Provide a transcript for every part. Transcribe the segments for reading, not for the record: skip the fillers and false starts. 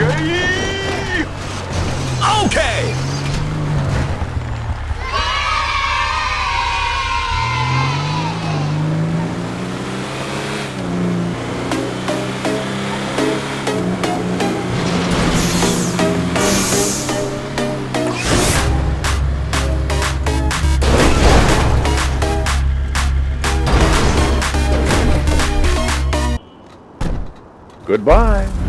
Okay! Goodbye.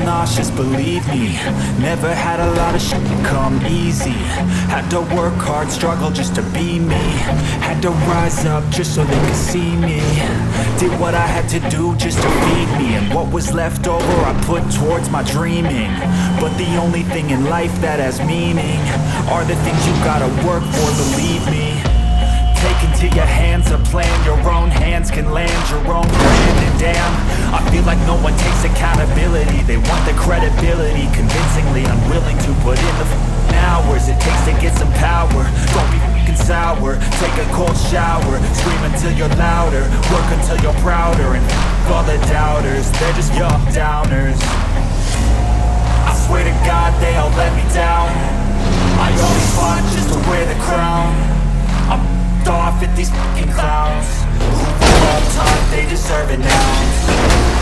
Nauseous, believe me. Never had a lot of shit come easy. Had to work hard, struggle just to be me. Had to rise up just so they could see me. Did what I had to do just to feed me. And what was left over I put towards my dreaming. But the only thing in life that has meaning are the things you gotta work for, believe me. Take into your hands a plan, your own hands can land your own plan. And damn, I feel like no one takes accountability. They want the credibility, convincingly unwilling to put in the hours it takes to get some power. Don't be f***ing sour, take a cold shower. Scream until you're louder, work until you're prouder. And all the doubters, they're just young downers. I swear to God they all let me down. I always fought just to wear the crown. I'm off at these fucking clowns who were all taught they deserve it now.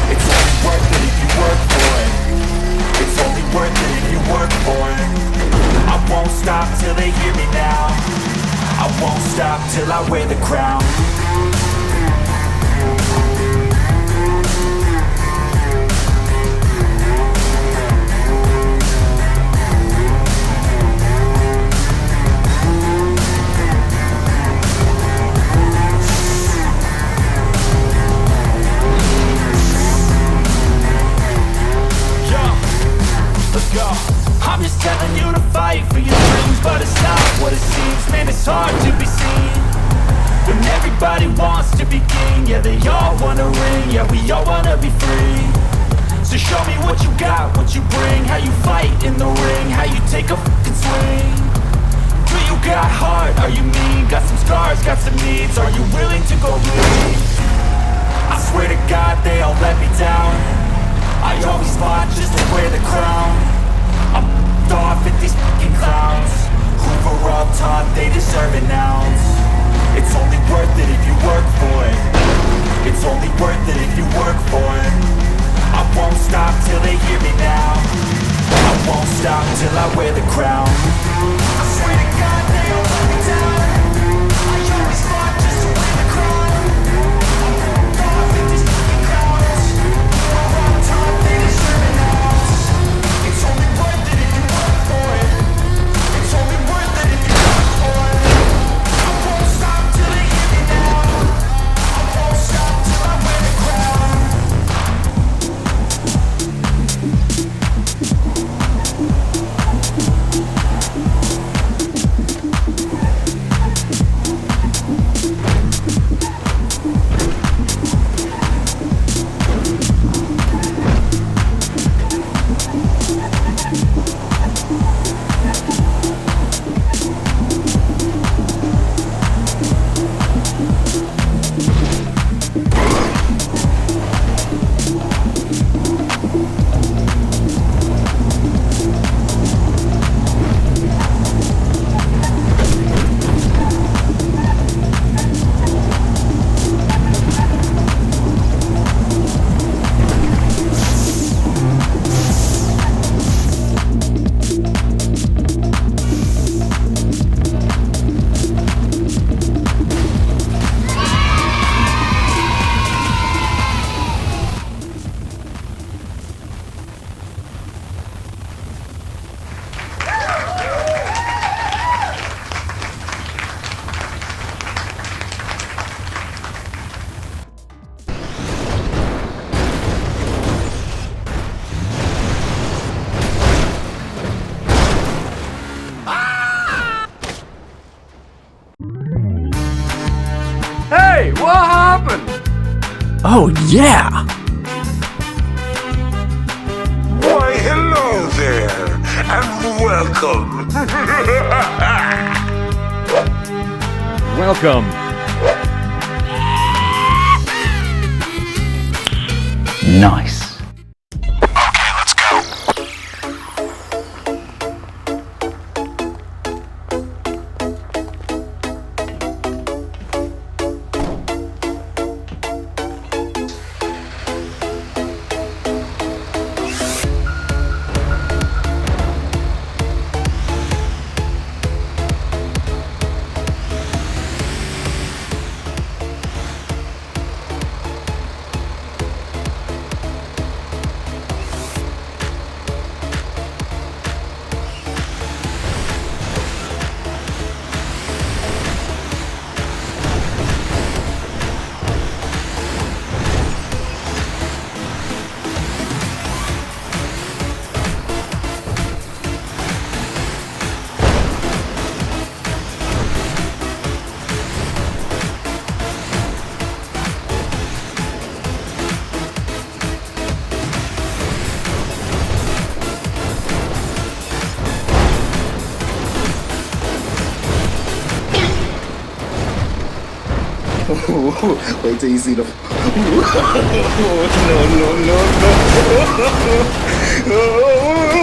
It's only worth it if you work for it. It's only worth it if you work for it. I won't stop till they hear me now. I won't stop till I wear the crown. I'm just telling you to fight for your dreams, but it's not what it seems. Man, it's hard to be seen when everybody wants to be king. Yeah, they all wanna ring, yeah, we all wanna be free. So show me what you got, what you bring, how you fight in the ring, how you take a fucking swing. Do you got heart, are you mean? Got some scars, got some needs, are you willing to go bleed? I swear to God they all let me down. I always fought just to wear the crown. I'm off at these fucking won't stop till I wear the crown. I swear to God they don't let me down. I always fought just to win the crown. I'm off with these fucking crowds. I'm on top, they deserve it now. It's only worth it if you work for it. It's only worth it if you work for it. I won't stop till they hear me now. I won't stop till I wear the crown. Hey, what happened? Oh, yeah! Why, hello there, and welcome. Welcome. Nice. Okay, let's go. Wait till you see the. No.